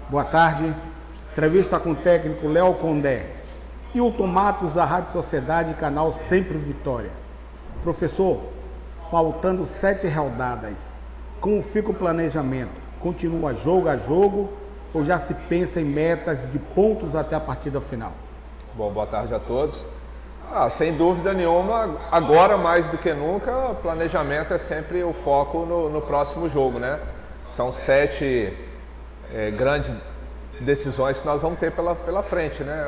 Boa tarde. Entrevista com o técnico Léo Condé. Hilton Matos, da Rádio Sociedade e canal Sempre Vitória. Professor, faltando 7 rodadas, como fica o planejamento? Continua jogo a jogo ou já se pensa em metas de pontos até a partida final? Bom, boa tarde a todos. Sem dúvida nenhuma, agora mais do que nunca, o planejamento é sempre o foco no próximo jogo, né? São 7 grandes decisões que nós vamos ter pela frente, né?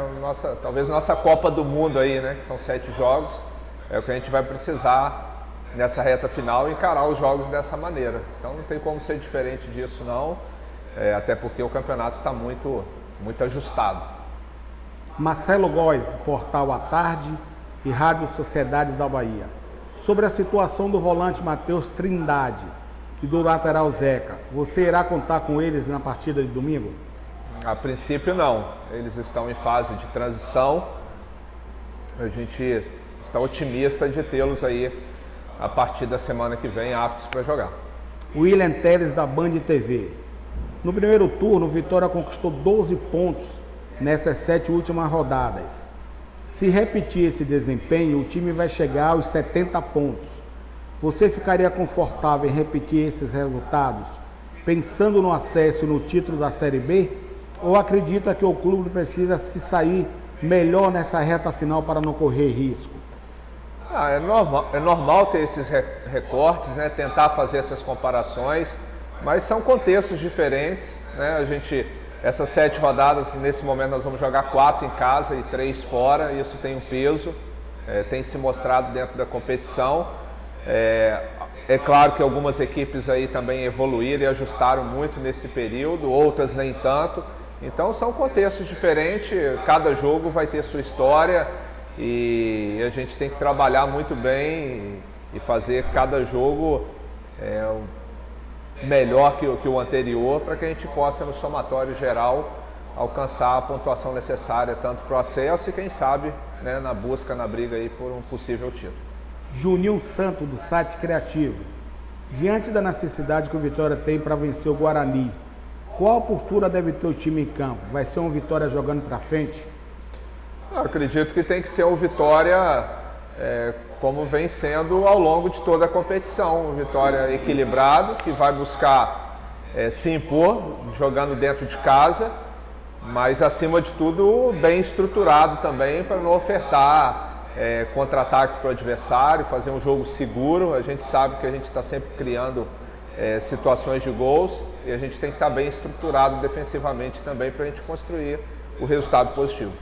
Talvez nossa Copa do Mundo aí, né? Que são 7 jogos, é o que a gente vai precisar nessa reta final, encarar os jogos dessa maneira. Então não tem como ser diferente disso não, até porque o campeonato está muito ajustado. Marcelo Góes, do Portal à Tarde e Rádio Sociedade da Bahia. Sobre a situação do volante Matheus Trindade e do lateral Zeca, você irá contar com eles na partida de domingo? A princípio não, eles estão em fase de transição, a gente está otimista de tê-los aí a partir da semana que vem aptos para jogar. William Teles, da Band TV. No primeiro turno, o Vitória conquistou 12 pontos nessas 7 últimas rodadas. Se repetir esse desempenho, o time vai chegar aos 70 pontos. Você ficaria confortável em repetir esses resultados, pensando no acesso e no título da Série B? Ou acredita que o clube precisa se sair melhor nessa reta final para não correr risco? É normal ter esses recortes, né? Tentar fazer essas comparações, mas são contextos diferentes, né? Essas 7 rodadas, nesse momento nós vamos jogar 4 em casa e 3 fora, isso tem um peso, tem se mostrado dentro da competição. É claro que algumas equipes aí também evoluíram e ajustaram muito nesse período, outras nem tanto. Então são contextos diferentes, cada jogo vai ter sua história e a gente tem que trabalhar muito bem e fazer cada jogo melhor que o anterior, para que a gente possa, no somatório geral, alcançar a pontuação necessária tanto para o acesso e, quem sabe, né, na briga aí por um possível título. Juninho Santo, do site Criativo. Diante da necessidade que o Vitória tem para vencer o Guarani, qual postura deve ter o time em campo? Vai ser um Vitória jogando para frente? Eu acredito que tem que ser um Vitória como vem sendo ao longo de toda a competição. Um Vitória equilibrado, que vai buscar se impor, jogando dentro de casa, mas acima de tudo bem estruturado também, para não ofertar contra-ataque para o adversário, fazer um jogo seguro. A gente sabe que a gente está sempre criando situações de gols e a gente tem que estar bem estruturado defensivamente também para a gente construir o resultado positivo.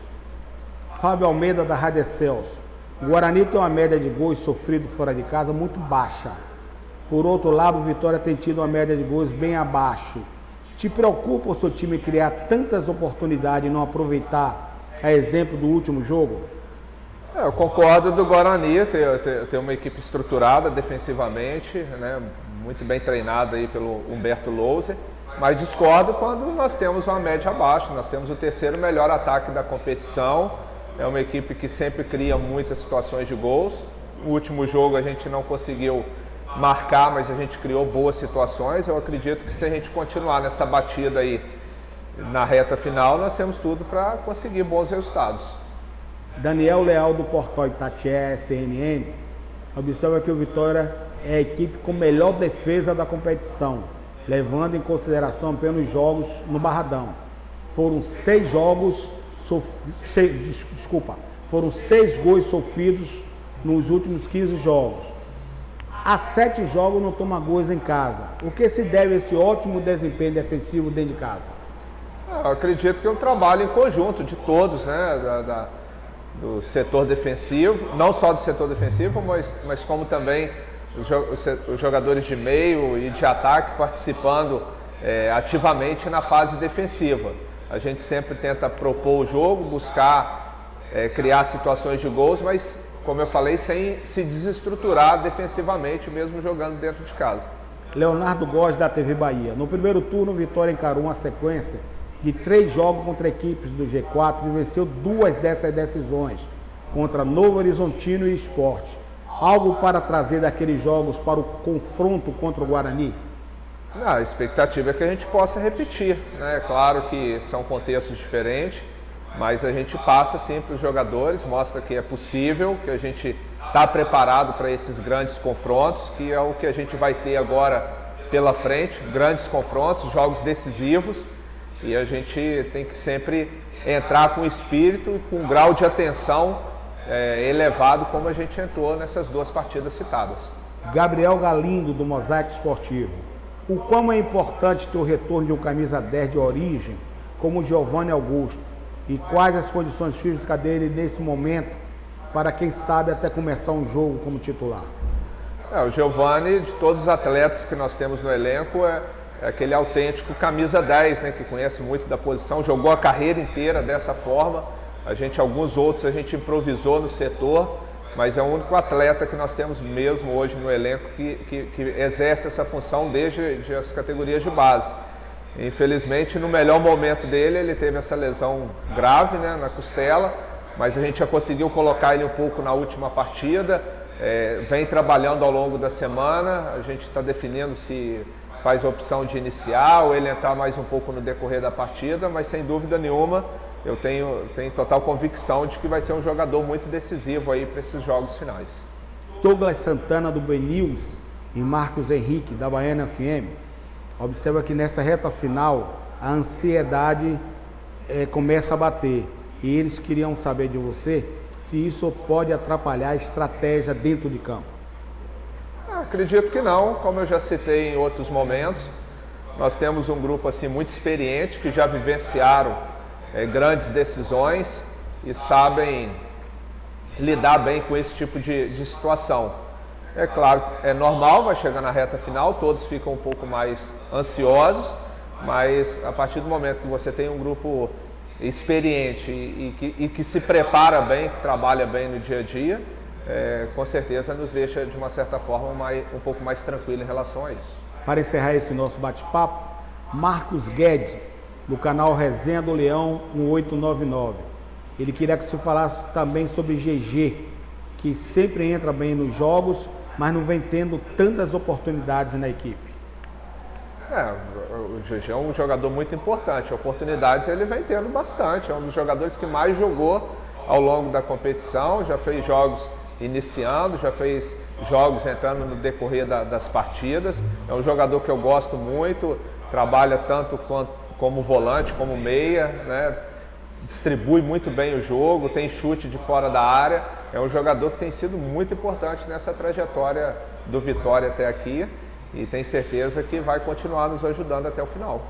Fábio Almeida, da Rádio Excelsior. O Guarani tem uma média de gols sofridos fora de casa muito baixa. Por outro lado, o Vitória tem tido uma média de gols bem abaixo. Te preocupa o seu time criar tantas oportunidades e não aproveitar, a exemplo do último jogo? Eu concordo do Guarani ter uma equipe estruturada defensivamente, né, muito bem treinada aí pelo Humberto Louser, mas discordo quando nós temos uma média abaixo. Nós temos o 3º melhor ataque da competição, é uma equipe que sempre cria muitas situações de gols. No último jogo a gente não conseguiu marcar, mas a gente criou boas situações. Eu acredito que se a gente continuar nessa batida aí na reta final, nós temos tudo para conseguir bons resultados. Daniel Leal, do Portal Itatiaia CNN, observa que o Vitória é a equipe com melhor defesa da competição, levando em consideração apenas os jogos no Barradão. Foram 6 gols sofridos nos últimos 15 jogos. Há 7 jogos não toma gols em casa. O que se deve a esse ótimo desempenho defensivo dentro de casa? Eu acredito que é um trabalho em conjunto de todos, né? Do setor defensivo, não só do setor defensivo, mas como também os jogadores de meio e de ataque participando ativamente na fase defensiva. A gente sempre tenta propor o jogo, buscar criar situações de gols, mas, como eu falei, sem se desestruturar defensivamente, mesmo jogando dentro de casa. Leonardo Góes, da TV Bahia. No primeiro turno, o Vitória encarou uma sequência de 3 jogos contra equipes do G4 e venceu 2 dessas decisões, contra Novo Horizontino e Sport. Algo para trazer daqueles jogos para o confronto contra o Guarani? A expectativa é que a gente possa repetir, né? Claro que são contextos diferentes, mas a gente passa sim para os jogadores, mostra que é possível, que a gente está preparado para esses grandes confrontos, que é o que a gente vai ter agora pela frente, grandes confrontos, jogos decisivos, e a gente tem que sempre entrar com espírito e com um grau de atenção elevado, como a gente entrou nessas duas partidas citadas. Gabriel Galindo, do Mosaico Esportivo. O quão é importante ter o retorno de um camisa 10 de origem, como o Giovanni Augusto, e quais as condições físicas dele nesse momento, para quem sabe até começar um jogo como titular? O Giovanni, de todos os atletas que nós temos no elenco, é aquele autêntico camisa 10, né, que conhece muito da posição, jogou a carreira inteira dessa forma. Alguns outros a gente improvisou no setor, mas é o único atleta que nós temos mesmo hoje no elenco que exerce essa função desde as categorias de base. Infelizmente, no melhor momento dele, ele teve essa lesão grave, né, na costela, mas a gente já conseguiu colocar ele um pouco na última partida, vem trabalhando ao longo da semana, a gente está definindo se faz a opção de iniciar ou ele entrar mais um pouco no decorrer da partida, mas sem dúvida nenhuma eu tenho total convicção de que vai ser um jogador muito decisivo aí para esses jogos finais. Douglas Santana, do BNews, e Marcos Henrique, da Baiana FM, observa que nessa reta final a ansiedade começa a bater e eles queriam saber de você se isso pode atrapalhar a estratégia dentro de campo. Acredito que não, como eu já citei em outros momentos, nós temos um grupo assim muito experiente que já vivenciaram grandes decisões e sabem lidar bem com esse tipo de situação. É claro, é normal, vai chegar na reta final, todos ficam um pouco mais ansiosos, mas a partir do momento que você tem um grupo experiente e que se prepara bem, que trabalha bem no dia a dia, com certeza nos deixa de uma certa forma um pouco mais tranquilo em relação a isso. Para encerrar esse nosso bate-papo, Marcos Guedes, do canal Resenha do Leão 1899. Ele queria que você falasse também sobre GG, que sempre entra bem nos jogos, mas não vem tendo tantas oportunidades na equipe. O GG é um jogador muito importante, oportunidades ele vem tendo bastante, é um dos jogadores que mais jogou ao longo da competição, já fez jogos iniciando, já fez jogos entrando no decorrer das partidas, é um jogador que eu gosto muito, trabalha tanto como volante, como meia, né? Distribui muito bem o jogo, tem chute de fora da área, é um jogador que tem sido muito importante nessa trajetória do Vitória até aqui e tenho certeza que vai continuar nos ajudando até o final.